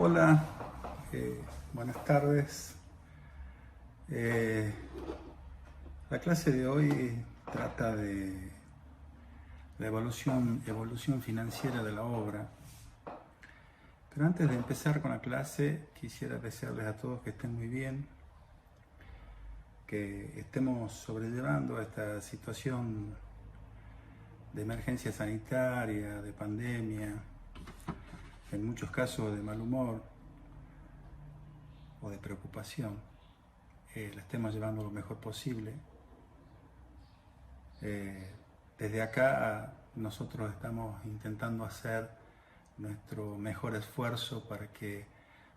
Hola, buenas tardes. La clase de hoy trata de la evolución financiera de la obra. Pero antes de empezar con la clase, quisiera desearles a todos que estén muy bien, que estemos sobrellevando esta situación de emergencia sanitaria, de pandemia, en muchos casos de mal humor o de preocupación, la estemos llevando lo mejor posible. Desde acá nosotros estamos intentando hacer nuestro mejor esfuerzo para que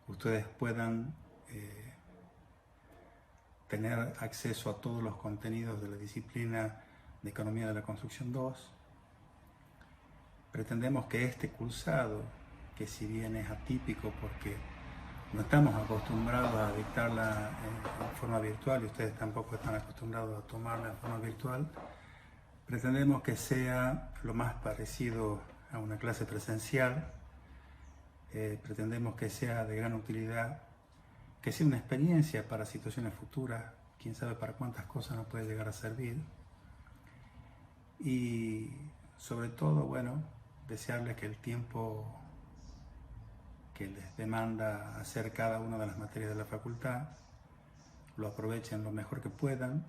ustedes puedan tener acceso a todos los contenidos de la disciplina de Economía de la Construcción 2. Pretendemos que este cursado, que si bien es atípico porque no estamos acostumbrados a dictarla en forma virtual y ustedes tampoco están acostumbrados a tomarla en forma virtual, pretendemos que sea lo más parecido a una clase presencial. Pretendemos que sea de gran utilidad, que sea una experiencia para situaciones futuras, quién sabe para cuántas cosas nos puede llegar a servir. Y sobre todo, bueno, desearles que el tiempo que les demanda hacer cada una de las materias de la facultad lo aprovechen lo mejor que puedan.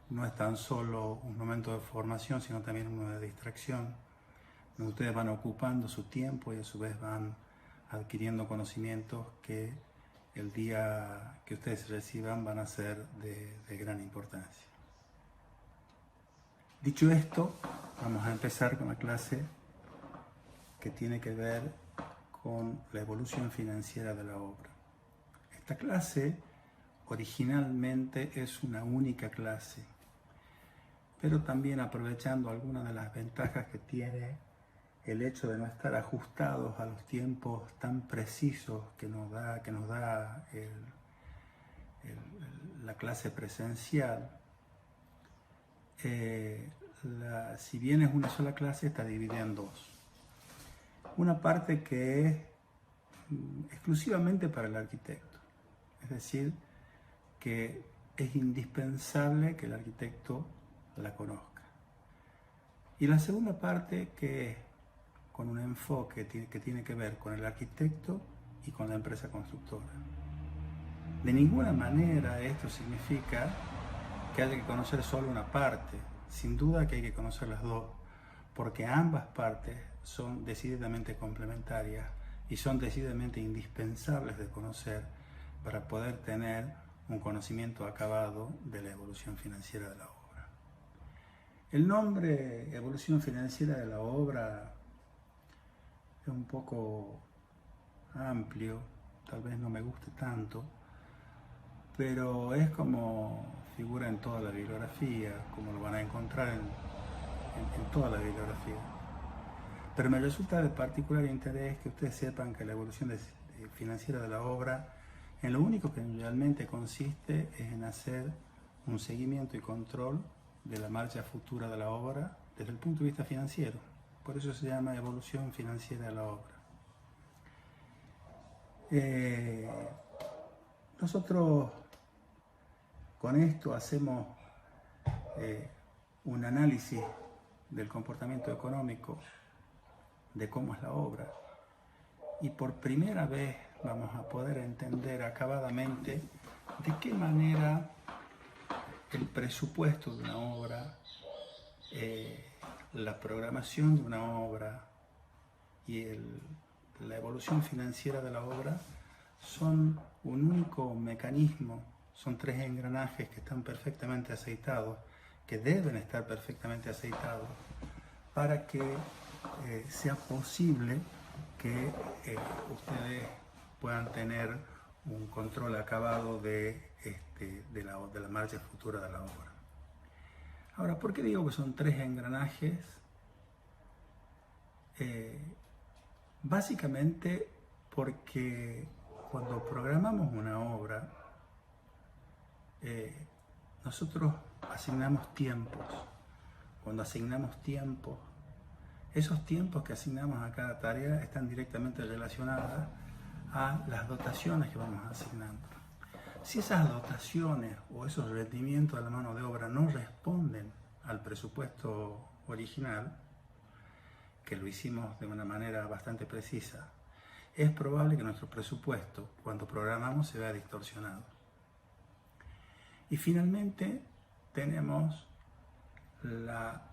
No es tan solo un momento de formación, sino también uno de distracción, donde ustedes van ocupando su tiempo y a su vez van adquiriendo conocimientos que el día que ustedes reciban van a ser de gran importancia. Dicho esto, vamos a empezar con la clase que tiene que ver con la evolución financiera de la obra. Esta clase originalmente es una única clase, pero también aprovechando algunas de las ventajas que tiene el hecho de no estar ajustados a los tiempos tan precisos que nos da la clase presencial. Si bien es una sola clase, está dividida en dos. Una parte que es exclusivamente para el arquitecto, es decir, que es indispensable que el arquitecto la conozca. Y la segunda parte que es con un enfoque que tiene que ver con el arquitecto y con la empresa constructora. De ninguna manera esto significa que haya que conocer solo una parte. Sin duda que hay que conocer las dos, porque ambas partes son decididamente complementarias y son decididamente indispensables de conocer para poder tener un conocimiento acabado de la evolución financiera de la obra. El nombre evolución financiera de la obra es un poco amplio, tal vez no me guste tanto, pero es como figura en toda la bibliografía, como lo van a encontrar en toda la bibliografía. Pero me resulta de particular interés que ustedes sepan que la evolución financiera de la obra, en lo único que realmente consiste es en hacer un seguimiento y control de la marcha futura de la obra desde el punto de vista financiero. Por eso se llama evolución financiera de la obra. Nosotros con esto hacemos un análisis del comportamiento económico, de cómo es la obra, y por primera vez vamos a poder entender acabadamente de qué manera el presupuesto de una obra, la programación de una obra y la evolución financiera de la obra son un único mecanismo, son tres engranajes que están perfectamente aceitados, que deben estar perfectamente aceitados para que sea posible que ustedes puedan tener un control acabado de la marcha futura de la obra. Ahora, ¿por qué digo que son tres engranajes? Básicamente porque cuando programamos una obra, nosotros asignamos tiempos. Cuando asignamos tiempos, Esos tiempos que asignamos a cada tarea están directamente relacionados a las dotaciones que vamos asignando. Si esas dotaciones o esos rendimientos de la mano de obra no responden al presupuesto original, que lo hicimos de una manera bastante precisa, es probable que nuestro presupuesto, cuando programamos, se vea distorsionado. Y finalmente tenemos la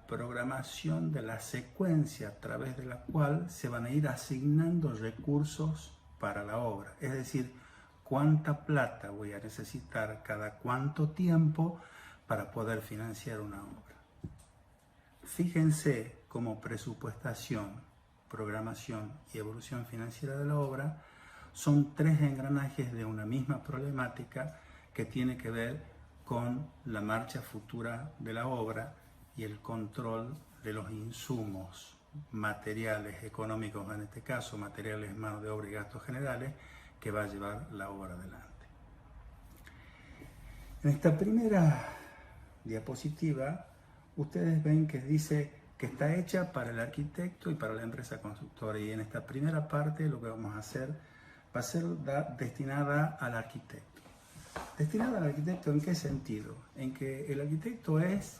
programación de la secuencia a través de la cual se van a ir asignando recursos para la obra. Es decir, cuánta plata voy a necesitar cada cuánto tiempo para poder financiar una obra. Fíjense cómo presupuestación, programación y evolución financiera de la obra son tres engranajes de una misma problemática que tiene que ver con la marcha futura de la obra y el control de los insumos materiales, económicos en este caso, materiales, mano de obra y gastos generales, que va a llevar la obra adelante. En esta primera diapositiva, ustedes ven que dice que está hecha para el arquitecto y para la empresa constructora, y en esta primera parte lo que vamos a hacer va a ser destinada al arquitecto. ¿Destinada al arquitecto en qué sentido? En que el arquitecto es,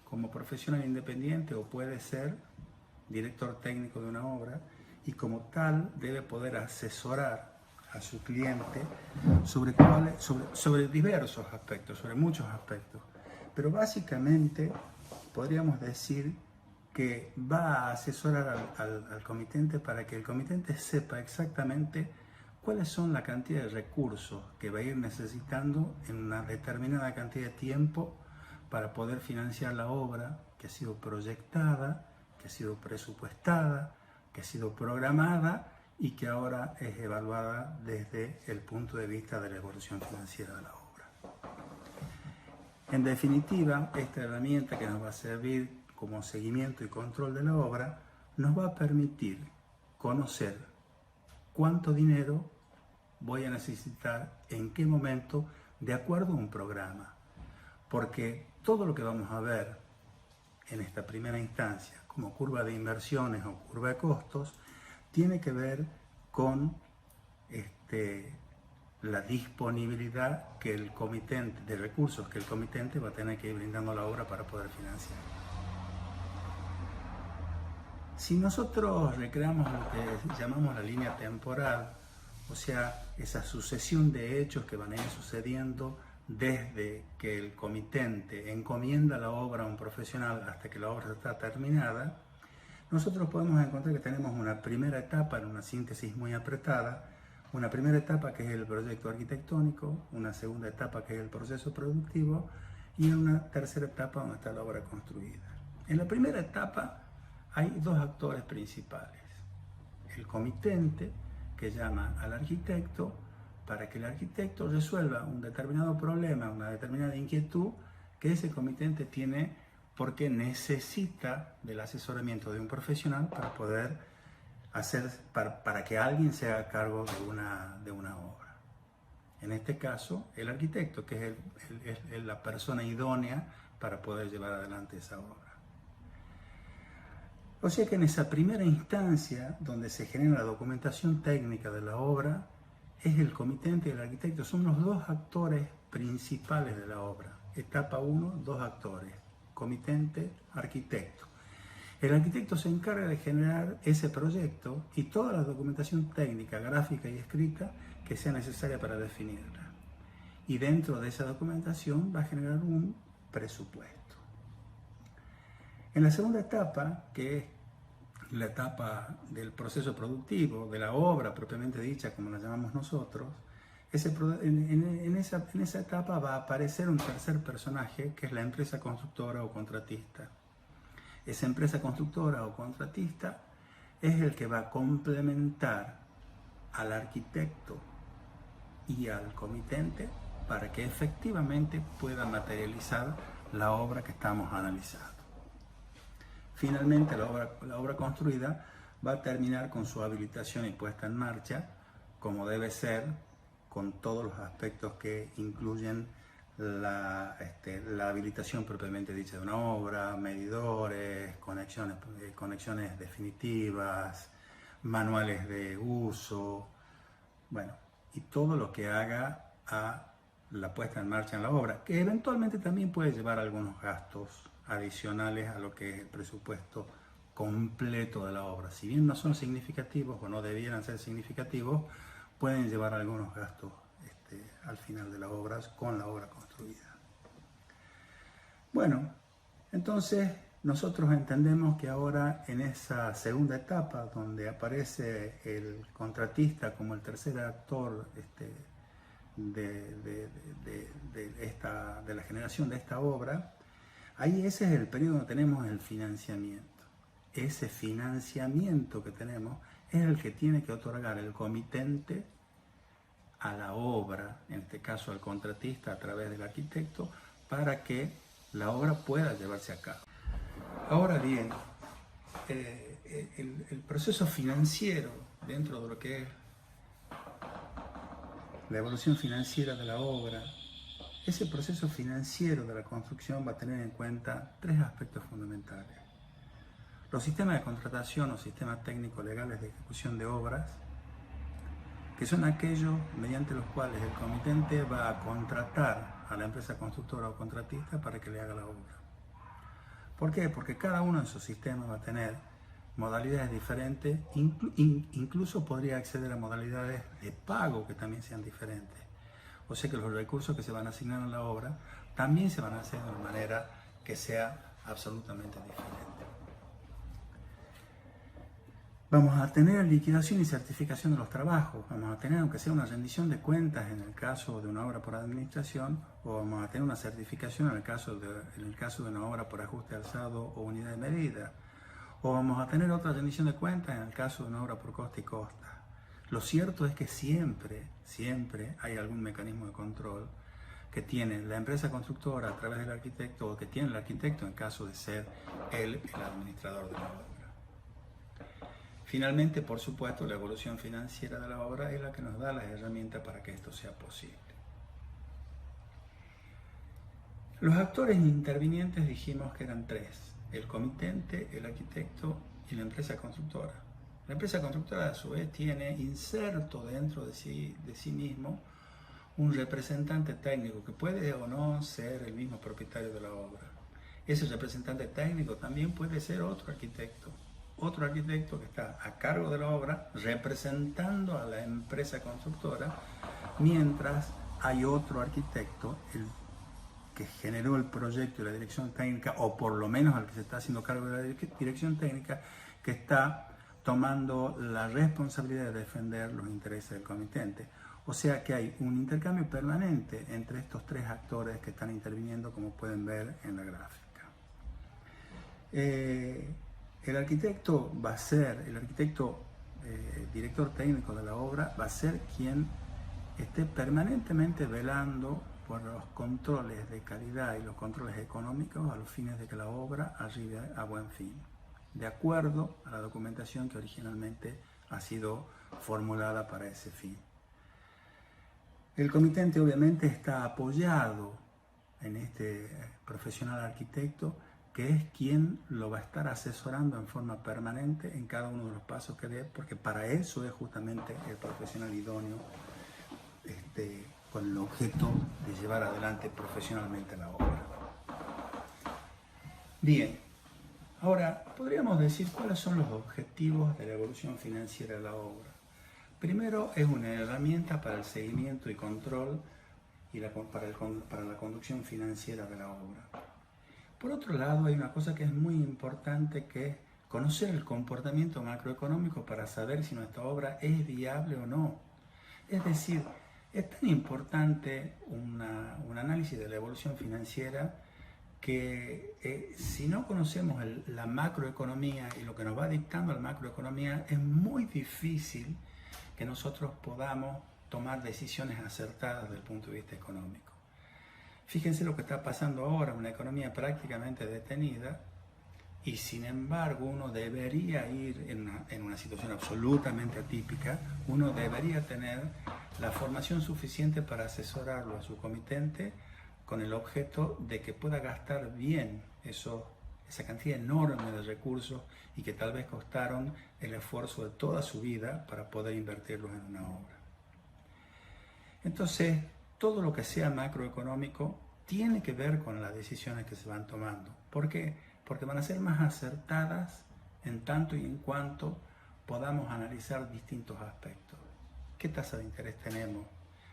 como profesional independiente, o puede ser director técnico de una obra, y como tal debe poder asesorar a su cliente sobre diversos aspectos, sobre muchos aspectos. Pero básicamente podríamos decir que va a asesorar al comitente para que el comitente sepa exactamente cuáles son la cantidad de recursos que va a ir necesitando en una determinada cantidad de tiempo para poder financiar la obra que ha sido proyectada, que ha sido presupuestada, que ha sido programada y que ahora es evaluada desde el punto de vista de la evolución financiera de la obra. En definitiva, esta herramienta que nos va a servir como seguimiento y control de la obra nos va a permitir conocer cuánto dinero voy a necesitar, en qué momento, de acuerdo a un programa. Porque todo lo que vamos a ver en esta primera instancia, como curva de inversiones o curva de costos, tiene que ver con la disponibilidad que el comitente, de recursos que el comitente va a tener que ir brindando a la obra para poder financiar. Si nosotros recreamos lo que llamamos la línea temporal, o sea, esa sucesión de hechos que van a ir sucediendo desde que el comitente encomienda la obra a un profesional hasta que la obra está terminada, nosotros podemos encontrar que tenemos una primera etapa, en una síntesis muy apretada, una primera etapa que es el proyecto arquitectónico, una segunda etapa que es el proceso productivo y una tercera etapa donde está la obra construida. En la primera etapa hay dos actores principales: el comitente, que llama al arquitecto para que el arquitecto resuelva un determinado problema, una determinada inquietud que ese comitente tiene porque necesita del asesoramiento de un profesional para poder para que alguien se haga cargo de una obra. En este caso, el arquitecto, que es la persona idónea para poder llevar adelante esa obra. O sea que en esa primera instancia, donde se genera la documentación técnica de la obra, es el comitente y el arquitecto, son los dos actores principales de la obra. Etapa 1, dos actores: comitente, arquitecto. El arquitecto se encarga de generar ese proyecto y toda la documentación técnica, gráfica y escrita que sea necesaria para definirla. Y dentro de esa documentación va a generar un presupuesto. En la segunda etapa, que es la etapa del proceso productivo, de la obra propiamente dicha, como la llamamos nosotros, en esa etapa va a aparecer un tercer personaje, que es la empresa constructora o contratista. Esa empresa constructora o contratista es el que va a complementar al arquitecto y al comitente para que efectivamente pueda materializar la obra que estamos analizando. Finalmente, la obra construida va a terminar con su habilitación y puesta en marcha, como debe ser, con todos los aspectos que incluyen la habilitación propiamente dicha de una obra, medidores, conexiones definitivas, manuales de uso, bueno, y todo lo que haga a la puesta en marcha en la obra, que eventualmente también puede llevar algunos gastos adicionales a lo que es el presupuesto completo de la obra. Si bien no son significativos o no debieran ser significativos, pueden llevar algunos gastos al final de las obras con la obra construida. Bueno, entonces nosotros entendemos que ahora en esa segunda etapa donde aparece el contratista como el tercer actor de la generación de esta obra, ahí ese es el periodo donde tenemos el financiamiento. Ese financiamiento que tenemos es el que tiene que otorgar el comitente a la obra, en este caso al contratista a través del arquitecto, para que la obra pueda llevarse a cabo. Ahora bien, el proceso financiero dentro de lo que es la evolución financiera de la obra, ese proceso financiero de la construcción va a tener en cuenta tres aspectos fundamentales. Los sistemas de contratación o sistemas técnicos legales de ejecución de obras, que son aquellos mediante los cuales el comitente va a contratar a la empresa constructora o contratista para que le haga la obra. ¿Por qué? Porque cada uno de esos sistemas va a tener modalidades diferentes, incluso podría acceder a modalidades de pago que también sean diferentes. O sea que los recursos que se van a asignar a la obra también se van a hacer de una manera que sea absolutamente diferente. Vamos a tener liquidación y certificación de los trabajos, vamos a tener aunque sea una rendición de cuentas en el caso de una obra por administración, o vamos a tener una certificación en el caso de una obra por ajuste alzado o unidad de medida, o vamos a tener otra rendición de cuentas en el caso de una obra por costa y costa. Lo cierto es que siempre hay algún mecanismo de control que tiene la empresa constructora a través del arquitecto, o que tiene el arquitecto en caso de ser él el administrador de la obra. Finalmente, por supuesto, la evolución financiera de la obra es la que nos da las herramientas para que esto sea posible. Los actores intervinientes dijimos que eran tres: el comitente, el arquitecto y la empresa constructora. La empresa constructora a su vez tiene inserto dentro de sí mismo un representante técnico que puede o no ser el mismo propietario de la obra. Ese representante técnico también puede ser otro arquitecto que está a cargo de la obra representando a la empresa constructora, mientras hay otro arquitecto, el que generó el proyecto y la dirección técnica, o por lo menos al que se está haciendo cargo de la dirección técnica, que está tomando la responsabilidad de defender los intereses del comitente. O sea que hay un intercambio permanente entre estos tres actores que están interviniendo, como pueden ver en la gráfica. El arquitecto director técnico de la obra, va a ser quien esté permanentemente velando por los controles de calidad y los controles económicos a los fines de que la obra arribe a buen fin, de acuerdo a la documentación que originalmente ha sido formulada para ese fin. El comitente obviamente está apoyado en este profesional arquitecto, que es quien lo va a estar asesorando en forma permanente en cada uno de los pasos que dé, porque para eso es justamente el profesional idóneo, con el objeto de llevar adelante profesionalmente la obra. Bien, ahora podríamos decir cuáles son los objetivos de la evolución financiera de la obra. Primero, es una herramienta para el seguimiento y control y para la conducción financiera de la obra. Por otro lado, hay una cosa que es muy importante, que es conocer el comportamiento macroeconómico para saber si nuestra obra es viable o no. Es decir, es tan importante un análisis de la evolución financiera que si no conocemos la macroeconomía y lo que nos va dictando la macroeconomía, es muy difícil que nosotros podamos tomar decisiones acertadas desde el punto de vista económico. Fíjense lo que está pasando ahora, una economía prácticamente detenida, y sin embargo uno debería ir en una situación absolutamente atípica, uno debería tener la formación suficiente para asesorarlo a su comitente con el objeto de que pueda gastar bien esa cantidad enorme de recursos y que tal vez costaron el esfuerzo de toda su vida para poder invertirlos en una obra. Entonces, todo lo que sea macroeconómico tiene que ver con las decisiones que se van tomando. ¿Por qué? Porque van a ser más acertadas en tanto y en cuanto podamos analizar distintos aspectos. ¿Qué tasa de interés tenemos?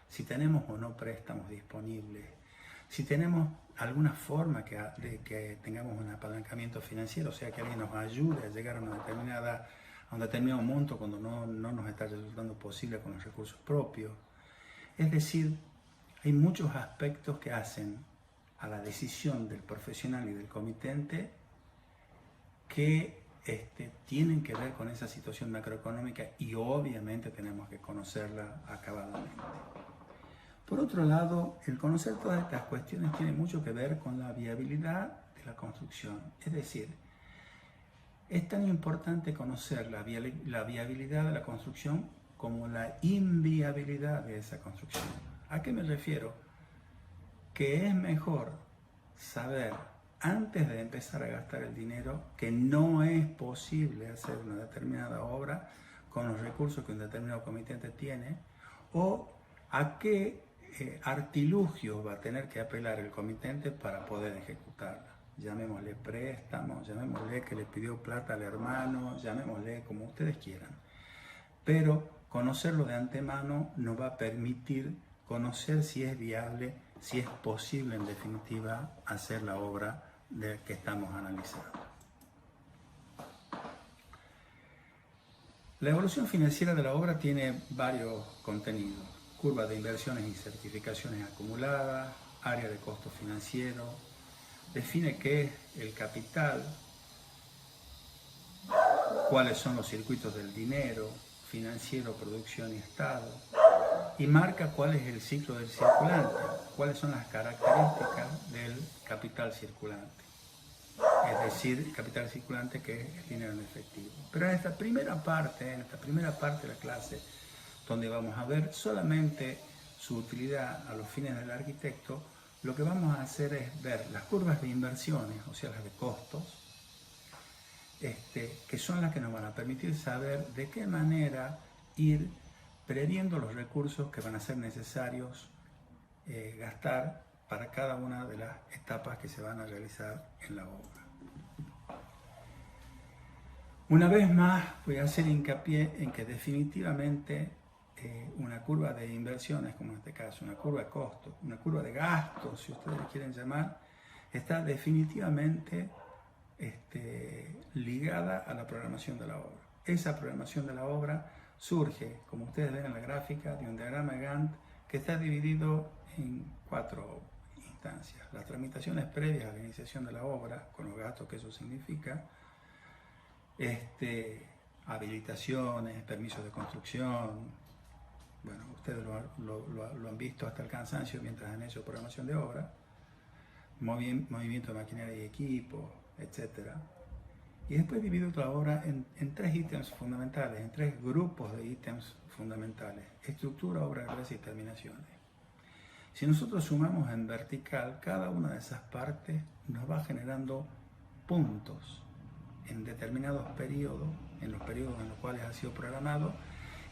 Si tenemos o no préstamos disponibles. Si tenemos alguna forma de que tengamos un apalancamiento financiero, o sea, que alguien nos ayude a llegar a un determinado monto cuando no nos está resultando posible con los recursos propios. Es decir, hay muchos aspectos que hacen a la decisión del profesional y del comitente que tienen que ver con esa situación macroeconómica y obviamente tenemos que conocerla acabadamente. Por otro lado, el conocer todas estas cuestiones tiene mucho que ver con la viabilidad de la construcción. Es decir, es tan importante conocer la viabilidad de la construcción como la inviabilidad de esa construcción. ¿A qué me refiero? Que es mejor saber antes de empezar a gastar el dinero que no es posible hacer una determinada obra con los recursos que un determinado comitente tiene, o a qué artilugios va a tener que apelar el comitente para poder ejecutarla. Llamémosle préstamo, llamémosle que le pidió plata al hermano, llamémosle como ustedes quieran. Pero conocerlo de antemano nos va a permitir conocer si es viable, si es posible en definitiva hacer la obra que estamos analizando. La evolución financiera de la obra tiene varios contenidos: curva de inversiones y certificaciones acumuladas, área de costo financiero, define qué es el capital, cuáles son los circuitos del dinero, financiero, producción y estado, y marca cuál es el ciclo del circulante, cuáles son las características del capital circulante. Es decir, capital circulante que es el dinero en efectivo. Pero en esta primera parte de la clase, donde vamos a ver solamente su utilidad a los fines del arquitecto, lo que vamos a hacer es ver las curvas de inversiones, o sea, las de costos, que son las que nos van a permitir saber de qué manera ir previendo los recursos que van a ser necesarios gastar para cada una de las etapas que se van a realizar en la obra. Una vez más voy a hacer hincapié en que definitivamente una curva de inversiones, como en este caso, una curva de costos, una curva de gastos, si ustedes quieren llamar, está definitivamente ligada a la programación de la obra. Esa programación de la obra surge, como ustedes ven en la gráfica, de un diagrama Gantt que está dividido en 4 instancias. Las tramitaciones previas a la iniciación de la obra, con los gastos que eso significa, habilitaciones, permisos de construcción, bueno, ustedes lo han visto hasta el cansancio mientras han hecho programación de obra, movimiento de maquinaria y equipo, etc. Y después divido la obra en 3 ítems fundamentales, en 3 grupos de ítems fundamentales: estructura, obra de base y terminaciones. Si nosotros sumamos en vertical, cada una de esas partes nos va generando puntos en determinados periodos, en los periodos en los cuales ha sido programado,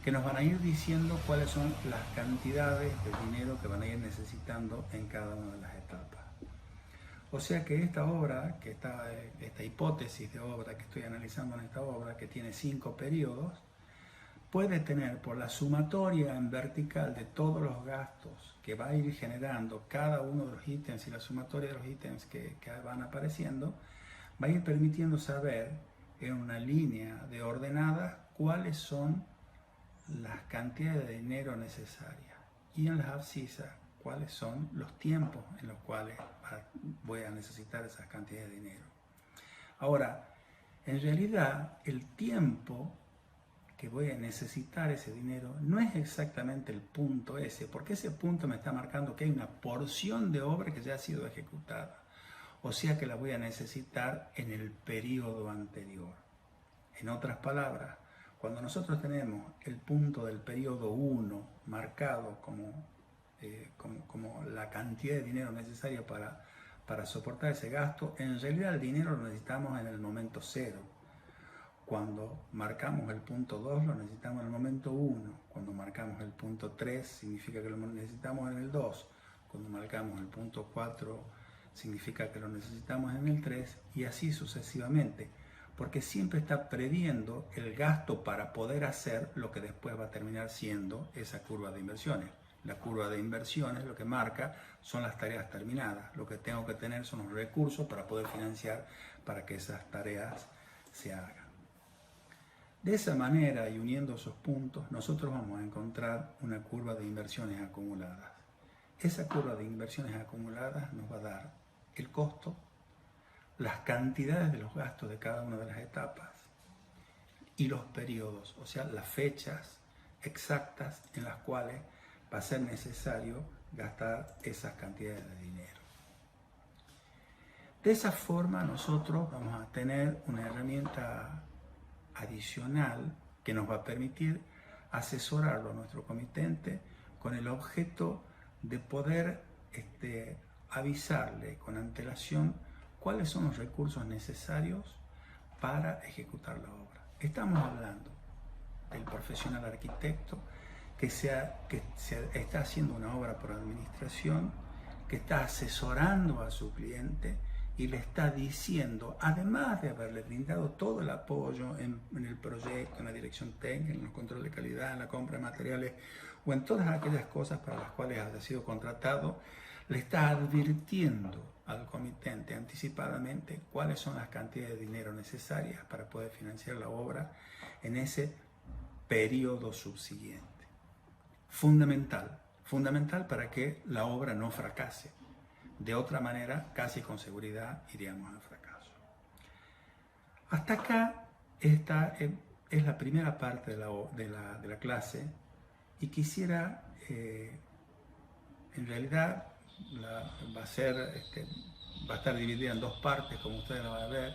que nos van a ir diciendo cuáles son las cantidades de dinero que van a ir necesitando en cada una de las etapas. O sea que esta obra, esta hipótesis de obra que estoy analizando en esta obra, que tiene 5 periodos, puede tener, por la sumatoria en vertical de todos los gastos que va a ir generando cada uno de los ítems y la sumatoria de los ítems que van apareciendo, va a ir permitiendo saber en una línea de ordenadas cuáles son las cantidades de dinero necesarias, y en las abscisas cuáles son los tiempos en los cuales voy a necesitar esas cantidades de dinero. Ahora, en realidad el tiempo que voy a necesitar ese dinero no es exactamente el punto ese, porque ese punto me está marcando que hay una porción de obra que ya ha sido ejecutada, o sea que la voy a necesitar en el periodo anterior. En otras palabras, cuando nosotros tenemos el punto del periodo 1 marcado como como la cantidad de dinero necesaria para soportar ese gasto. En realidad el dinero lo necesitamos en el momento cero. Cuando marcamos el punto 2 lo necesitamos en el momento 1. Cuando marcamos el punto 3 significa que lo necesitamos en el 2. Cuando marcamos el punto 4 significa que lo necesitamos en el 3 y así sucesivamente. Porque siempre está previendo el gasto para poder hacer lo que después va a terminar siendo esa curva de inversiones. La curva de inversiones lo que marca son las tareas terminadas. Lo que tengo que tener son los recursos para poder financiar para que esas tareas se hagan. De esa manera y uniendo esos puntos, nosotros vamos a encontrar una curva de inversiones acumuladas. Esa curva de inversiones acumuladas nos va a dar el costo, las cantidades de los gastos de cada una de las etapas y los periodos, o sea, las fechas exactas en las cuales va a ser necesario gastar esas cantidades de dinero. De esa forma nosotros vamos a tener una herramienta adicional que nos va a permitir asesorarlo a nuestro comitente con el objeto de poder avisarle con antelación cuáles son los recursos necesarios para ejecutar la obra. Estamos hablando del profesional arquitecto que está haciendo una obra por administración, que está asesorando a su cliente y le está diciendo, además de haberle brindado todo el apoyo en el proyecto, en la dirección técnica, en el control de calidad, en la compra de materiales o en todas aquellas cosas para las cuales haya sido contratado, le está advirtiendo al comitente anticipadamente cuáles son las cantidades de dinero necesarias para poder financiar la obra en ese periodo subsiguiente. Fundamental para que la obra no fracase. De otra manera, casi con seguridad iríamos al fracaso. Hasta acá, esta es la primera parte de la clase y quisiera, en realidad, va a estar dividida en dos partes, como ustedes lo van a ver,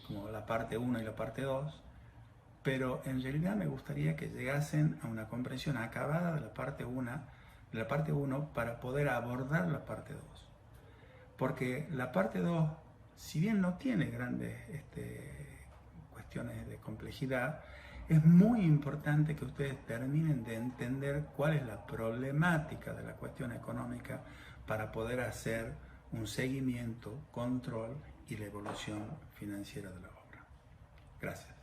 como la parte 1 y la parte 2, pero en realidad me gustaría que llegasen a una comprensión acabada de la parte 1 para poder abordar la parte 2. Porque la parte 2, si bien no tiene grandes cuestiones de complejidad, es muy importante que ustedes terminen de entender cuál es la problemática de la cuestión económica para poder hacer un seguimiento, control y la evolución financiera de la obra. Gracias.